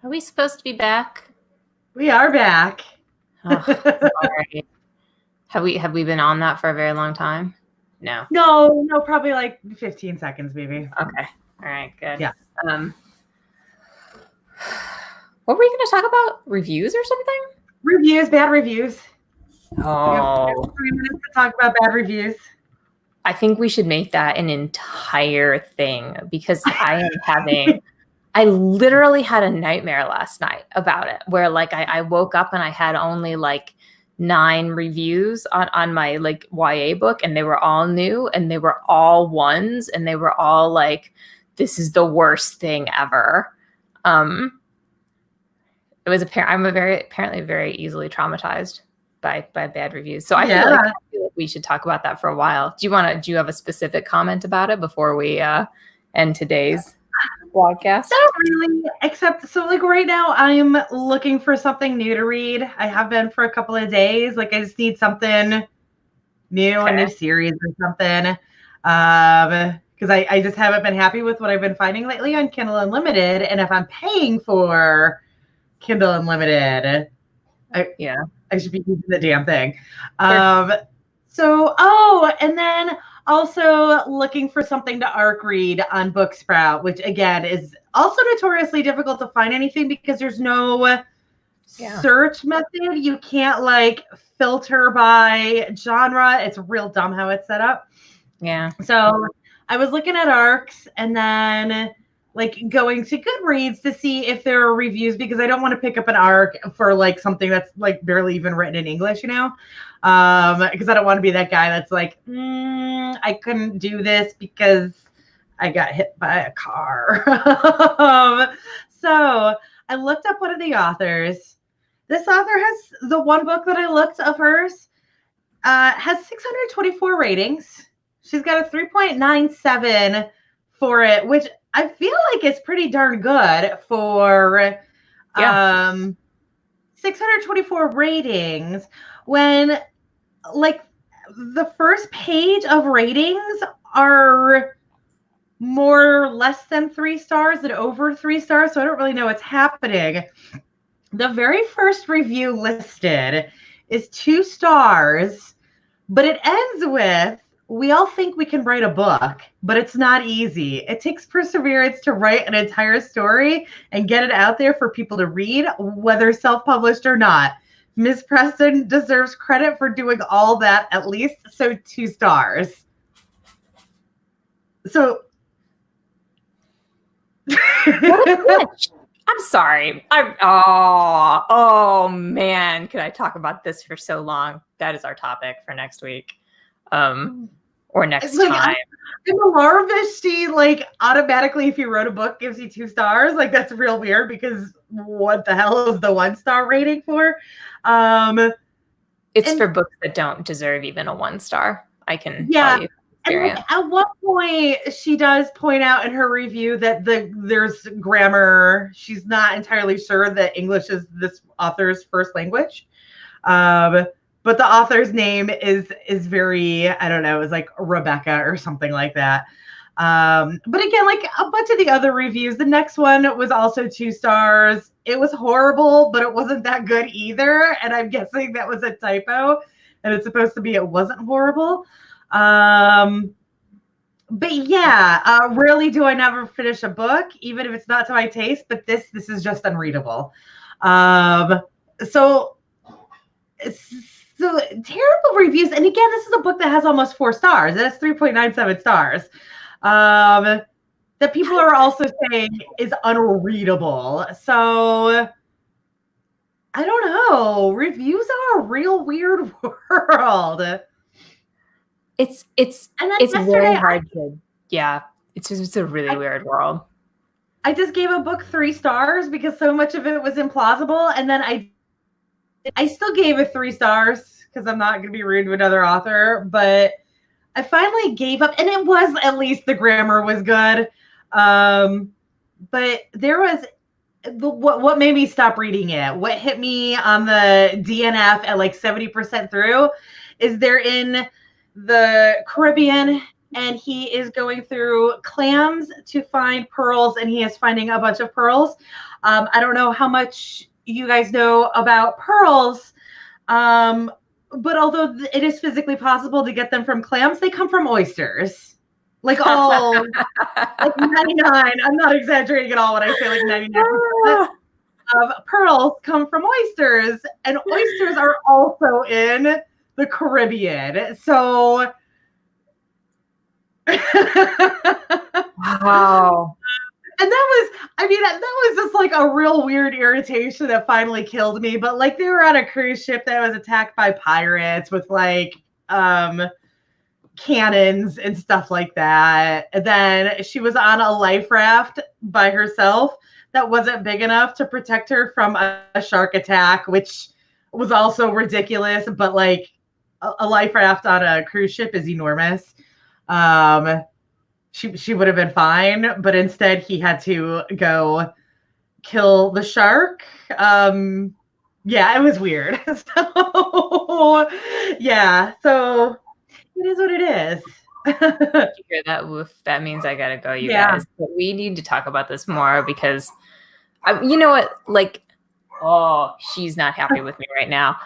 Speaker 1: Are we supposed to be back?
Speaker 2: We are back.
Speaker 1: Oh, sorry. Have we been on that for a very long time? No.
Speaker 2: No, probably like 15 seconds, maybe.
Speaker 1: Okay. All right, good.
Speaker 2: Yeah.
Speaker 1: What were you going to talk about? Reviews or something?
Speaker 2: Reviews, bad reviews.
Speaker 1: Oh.
Speaker 2: We have 3 minutes to talk about bad reviews.
Speaker 1: I think we should make that an entire thing because I literally had a nightmare last night about it where like I woke up and I had only like 9 reviews on my like YA book, and they were all new and they were all ones, and they were all like, this is the worst thing ever. It was I'm apparently very easily traumatized by bad reviews. So I feel like we should talk about that for a while. Do you have a specific comment about it before we end today's podcast?
Speaker 2: Not really, except so like right now I'm looking for something new to read. I have been for a couple of days. Like I just need something new, a new series or something. Because I just haven't been happy with what I've been finding lately on Kindle Unlimited. And if I'm paying for Kindle Unlimited, I should be using the damn thing. And then also looking for something to ARC read on Booksprout, which again is also notoriously difficult to find anything because there's no search method. You can't like filter by genre. It's real dumb how it's set up.
Speaker 1: Yeah.
Speaker 2: So I was looking at ARCs and then like going to Goodreads to see if there are reviews because I don't want to pick up an ARC for like something that's like barely even written in English, because I don't want to be that guy that's like, I couldn't do this because I got hit by a car. So I looked up one of the authors. This author has the one book that I looked of hers has 624 ratings. She's got a 3.97 for it, which I feel like it's pretty darn good for 624 ratings when like the first page of ratings are more less than 3 stars than over 3 stars. So I don't really know what's happening. The very first review listed is 2 stars, but it ends with, we all think we can write a book, but it's not easy. It takes perseverance to write an entire story and get it out there for people to read, whether self-published or not. Ms. Preston deserves credit for doing all that at least, so 2 stars. So...
Speaker 1: I'm sorry. Oh man, could I talk about this for so long? That is our topic for next week. Or next time.
Speaker 2: I'm alarmed that she like automatically, if you wrote a book, gives you 2 stars. Like that's real weird because what the hell is the 1-star rating for?
Speaker 1: It's for books that don't deserve even a 1 star. I can tell you.
Speaker 2: And like, at one point, she does point out in her review that there's grammar. She's not entirely sure that English is this author's first language. But the author's name is very, I don't know, it's like Rebecca or something like that. But again, like a bunch of the other reviews, the next one was also 2 stars. It was horrible, but it wasn't that good either. And I'm guessing that was a typo. And it's supposed to be it wasn't horrible. But yeah, rarely do I never finish a book, even if it's not to my taste. But this is just unreadable. So terrible reviews. And again, this is a book that has almost 4 stars. It has 3.97 stars. That people are also saying is unreadable. So I don't know. Reviews are a real weird world.
Speaker 1: It's very hard to, it's a really weird world.
Speaker 2: I just gave a book 3 stars because so much of it was implausible. And then I still gave it 3 stars because I'm not going to be rude to another author, but I finally gave up, and it was, at least the grammar was good. But there was what made me stop reading it. What hit me on the DNF at like 70% through is they're in the Caribbean and he is going through clams to find pearls, and he is finding a bunch of pearls. I don't know how much you guys know about pearls, but although it is physically possible to get them from clams, they come from oysters. Like all, like 99, I'm not exaggerating at all when I say like 99% of pearls come from oysters, and oysters are also in the Caribbean. So,
Speaker 1: wow.
Speaker 2: And that was just like a real weird irritation that finally killed me. But like they were on a cruise ship that was attacked by pirates with like cannons and stuff like that. And then she was on a life raft by herself that wasn't big enough to protect her from a shark attack, which was also ridiculous. But like a life raft on a cruise ship is enormous. She would have been fine, but instead he had to go kill the shark. Yeah, it was weird. So yeah, so it is what it is.
Speaker 1: You hear that? Woof, that means I gotta go, you guys. But we need to talk about this more because, you know what? Like, oh, she's not happy with me right now.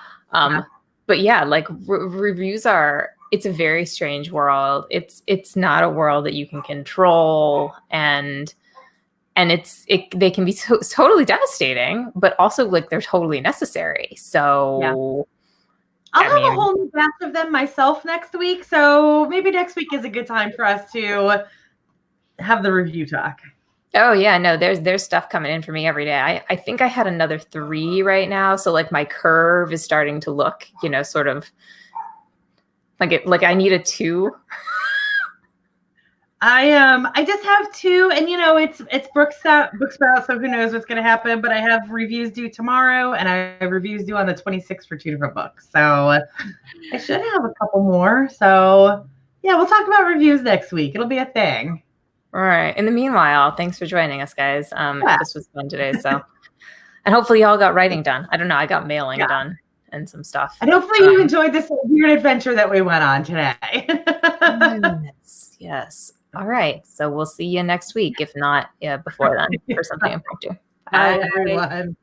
Speaker 1: But yeah, like reviews are. It's a very strange world. It's not a world that you can control, and they can be totally devastating, but also like they're totally necessary. So
Speaker 2: I'll have a whole new batch of them myself next week. So maybe next week is a good time for us to have the review talk.
Speaker 1: Oh yeah, no, there's stuff coming in for me every day. I think I had another 3 right now, so like my curve is starting to look, sort of like I need a 2.
Speaker 2: I just have 2, and it's Booksprout, so who knows what's going to happen. But I have reviews due tomorrow, and I have reviews due on the 26th for 2 different books. So I should have a couple more. So yeah, we'll talk about reviews next week. It'll be a thing.
Speaker 1: All right. In the meanwhile, thanks for joining us, guys. This was fun today. So, and hopefully y'all got writing done. I don't know. I got mailing done and some stuff.
Speaker 2: And hopefully you enjoyed this weird adventure that we went on today.
Speaker 1: Yes. All right. So we'll see you next week, if not before then, for something impromptu.
Speaker 2: Bye, everyone.